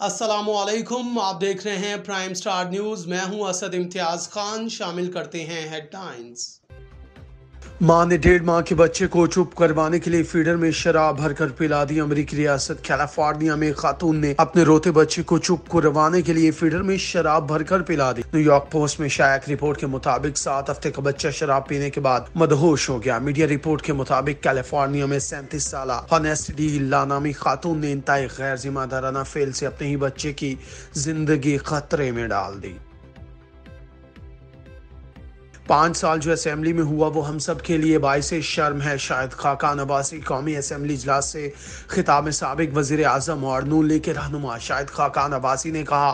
अस्सलामुअलैकुम, आप देख रहे हैं प्राइम स्टार न्यूज़। मैं हूं असद इम्तियाज़ खान। शामिल करते हैं हेडलाइंस। मां ने 1.5 माह के बच्चे को चुप करवाने के लिए फीडर में शराब भरकर पिला दी। अमेरिकी रियासत कैलिफोर्निया में खातून ने अपने रोते बच्चे को चुप करवाने के लिए फीडर में शराब भरकर पिला दी। न्यूयॉर्क पोस्ट में शाया रिपोर्ट के मुताबिक 7 हफ्ते का बच्चा शराब पीने के बाद मदहोश हो गया। मीडिया रिपोर्ट के मुताबिक कैलिफोर्निया में 37 साल हॉनेस्टी नामी खातून ने इंतहाई गैर जिम्मेदाराना फेल से अपने ही बच्चे की जिंदगी खतरे में डाल दी। 5 साल जो असेंबली में हुआ वो हम सब के लिए बाइसे शर्म है। शाहिद खाकान अब्बासी कौमी असेंबली इजलास से खिताब में साबिक वजीर आजम और नून लीग के रहनुमा शाहिद खाकान अब्बासी ने कहा,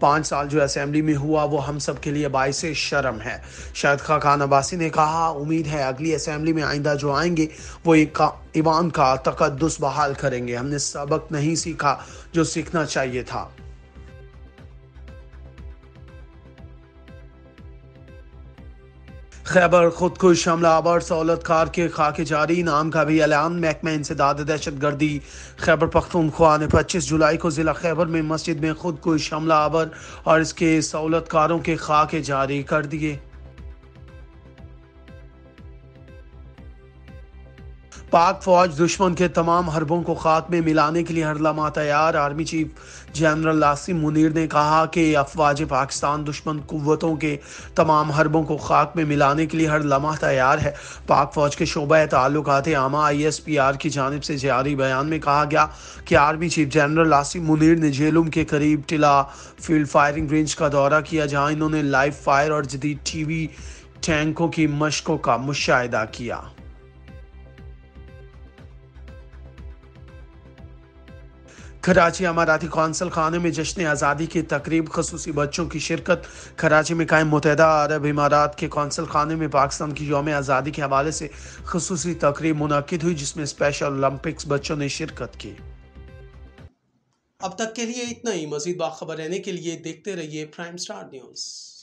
5 साल जो असेंबली में हुआ वो हम सब के लिए बाइसे शर्म है। शाहिद खाकान अब्बासी ने कहा, उम्मीद है अगली असेंबली में आइंदा जो आएंगे वो ईवान का तकद्दुस बहाल करेंगे। हमने सबक नहीं सीखा जो सीखना चाहिए था। खैबर खुदकुश हमलावर सहूलतकार के खाके जारी नाम का भी ऐलान। महकमा इंसदाद दहशतगर्दी खैबर पख्तूनख्वा ने 25 जुलाई को जिला खैबर में मस्जिद में खुदकुश हमलावर और इसके सहूलतकारों के खाके जारी कर दिए। पाक फौज दुश्मन के तमाम हरबों को खाक में मिलाने के लिए हर लम्हा तैयार। Army chief general Asim Munir ने कहा कि अफवाज पाकिस्तान दुश्मन कुव्वतों के तमाम हरबों को खाक में मिलाने के लिए हर लम्हा तैयार है। पाक फौज के शोबा ताल्लुकात आमा ISPR की जानिब से जारी बयान में कहा गया कि army chief general Asim Munir ने जेलुम के करीब टिला फील्ड फायरिंग रेंज का दौरा किया, जहाँ इन्होंने लाइव फायर और जदीद TV टैंकों की मशकों का मुशाहिदा किया। कराची अमाराती कौंसल खाने में जश्न आज़ादी की तकरीब, खसूसी बच्चों की शिरकत। कराची में कायम मुत्तहदा अरब इमारात के कौंसल खाने में पाकिस्तान की यौम आज़ादी के हवाले से खसूसी तकरीब मुनक्किद हुई, जिसमें स्पेशल ओलंपिक्स बच्चों ने शिरकत की। अब तक के लिए इतना ही। मज़ीद बाखबर रहने के लिए देखते रहिए प्राइम स्टार न्यूज़।